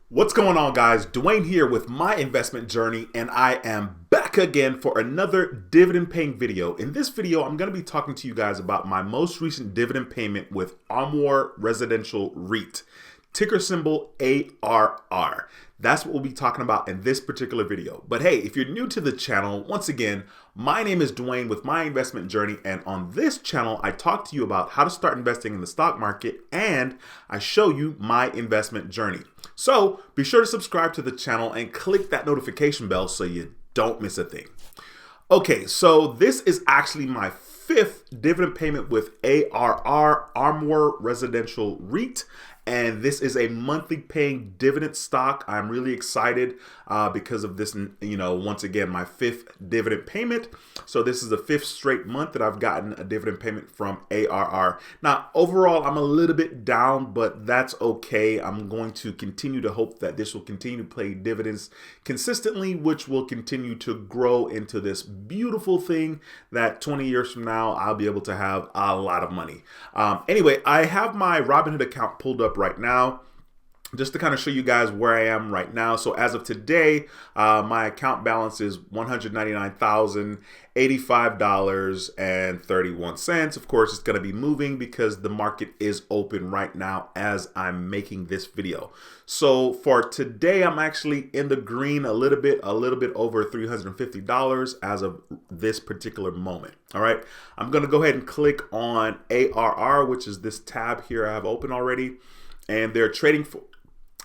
What's going on, guys? Dwayne here with my investment journey, and I am back again for another dividend paying video. In this video, I'm going to be talking to you guys about my most recent dividend payment with Armour Residential Reit, ticker symbol ARR. That's what we'll be talking about in this particular video. But hey, if you're new to the channel, once again, my name is Dwayne with my investment journey, and on this channel, I talk to you about how to start investing in the stock market, and I show you my investment journey. So be sure to subscribe to the channel and click that notification bell so you don't miss a thing. Okay, so this is actually my fifth dividend payment with ARR, Armour Residential Reit. And this is a monthly paying dividend stock. I'm really excited because of this, once again, my fifth dividend payment. So this is the fifth straight month that I've gotten a dividend payment from ARR. Now, overall, I'm a little bit down, but that's okay. I'm going to continue to hope that this will continue to pay dividends consistently, which will continue to grow into this beautiful thing that 20 years from now, I'll be able to have a lot of money. Anyway, I have my Robinhood account pulled up right now, just to kind of show you guys where I am right now. So as of today, my account balance is $199,085.31. Of course, it's going to be moving because the market is open right now as I'm making this video. So for today, I'm actually in the green a little bit over $350 as of this particular moment. All right, I'm going to go ahead and click on ARR, which is this tab here I have open already. And they're trading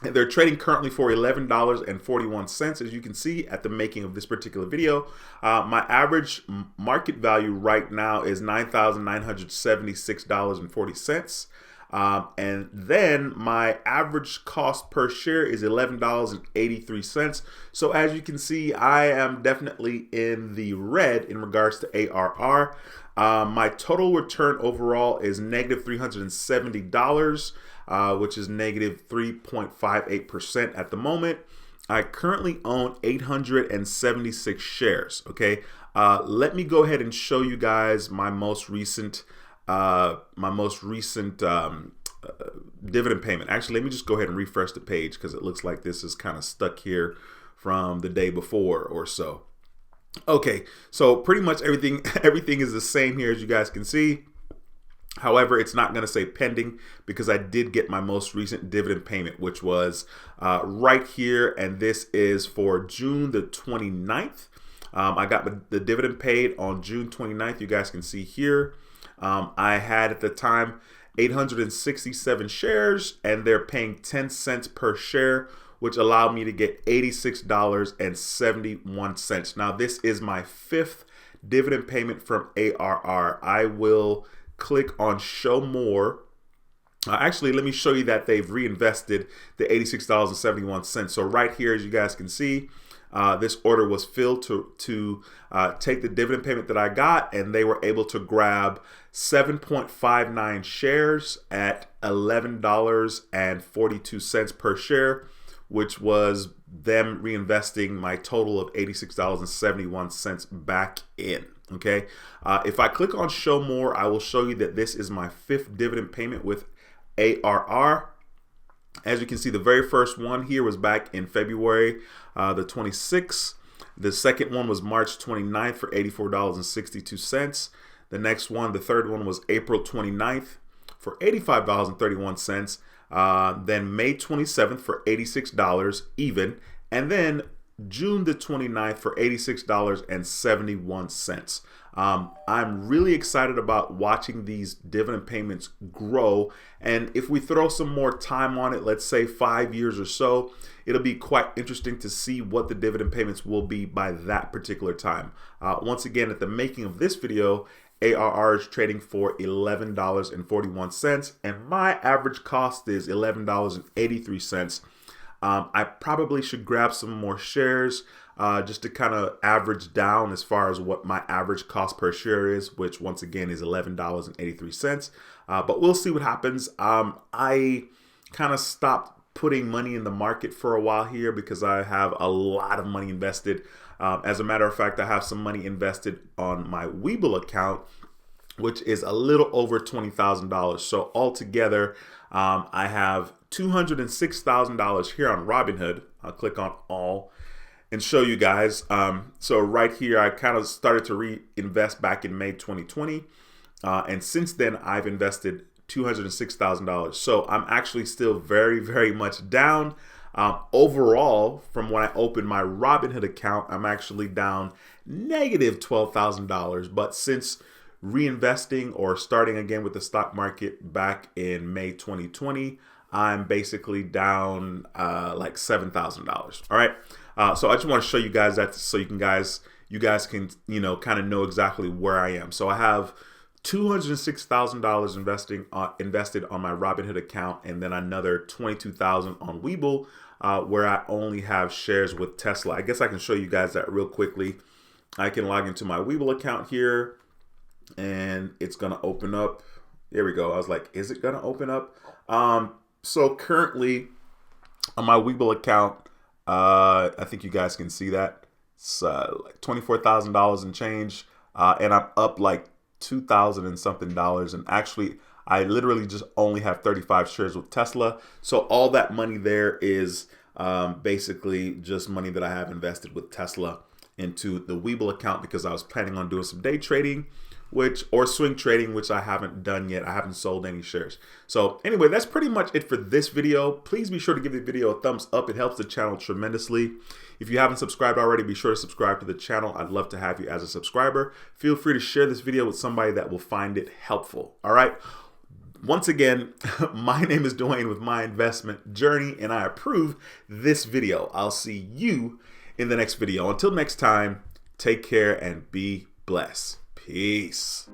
currently for $11.41, as you can see at the making of this particular video. My average market value right now is $9,976.40. And then my average cost per share is $11.83. So as you can see, I am definitely in the red in regards to ARR. My total return overall is negative $370. Which is negative 3.58% at the moment. I currently own 876 shares. Okay, let me go ahead and show you guys my most recent dividend payment. Actually, let me just go ahead and refresh the page because it looks like this is kind of stuck here from the day before or so. Okay, so pretty much everything is the same here, as you guys can see. However, it's not going to say pending because I did get my most recent dividend payment, which was right here. And this is for June the 29th. I got the dividend paid on June 29th. You guys can see here. I had at the time 867 shares, and they're paying 10 cents per share, which allowed me to get $86.71. Now, this is my fifth dividend payment from ARR. I will click on show more. Actually, let me show you that they've reinvested the $86.71. So right here, as you guys can see, this order was filled to take the dividend payment that I got, and they were able to grab 7.59 shares at $11.42 per share, which was them reinvesting my total of $86.71 back in. Okay, if I click on show more, I will show you that this is my fifth dividend payment with ARR. As you can see, the very first one here was back in February the 26th. The second one was March 29th for $84.62. The next one, the third one, was April 29th for $85.31. Then May 27th for $86 even. And then June the 29th for $86.71. I'm really excited about watching these dividend payments grow. And if we throw some more time on it, let's say 5 years or so, it'll be quite interesting to see what the dividend payments will be by that particular time. Once again, at the making of this video, ARR is trading for $11.41, and my average cost is $11.83. I probably should grab some more shares just to kind of average down as far as what my average cost per share is, which once again is $11.83. But we'll see what happens. I kind of stopped putting money in the market for a while here because I have a lot of money invested. As a matter of fact, I have some money invested on my Webull account, which is a little over $20,000. So altogether, I have $206,000 here on Robinhood. I'll click on all and show you guys. So right here, I kind of started to reinvest back in May 2020. And since then, I've invested $206,000. So I'm actually still very, very much down. Overall, from when I opened my Robinhood account, I'm actually down negative $12,000. But since reinvesting or starting again with the stock market back in May 2020, I'm basically down like $7,000. All right. So I just want to show you guys that so you guys can, kind of know exactly where I am. So I have $206,000 invested on my Robinhood account, and then another $22,000 on Webull, where I only have shares with Tesla. I guess I can show you guys that real quickly. I can log into my Webull account here, and it's gonna open up. There we go. I was like, is it gonna open up? So currently on my Webull account, I think you guys can see that it's like $24,000 and change, and I'm up like $2,000 and something dollars. And actually, I literally just only have 35 shares with Tesla. So all that money there is basically just money that I have invested with Tesla into the Webull account, because I was planning on doing some day trading, or swing trading, which I haven't done yet. I haven't sold any shares. So anyway, that's pretty much it for this video. Please be sure to give the video a thumbs up. It helps the channel tremendously. If you haven't subscribed already, be sure to subscribe to the channel. I'd love to have you as a subscriber. Feel free to share this video with somebody that will find it helpful. All right. Once again, my name is Dwayne with My Investment Journey, and I approve this video. I'll see you in the next video. Until next time, take care and be blessed. Peace.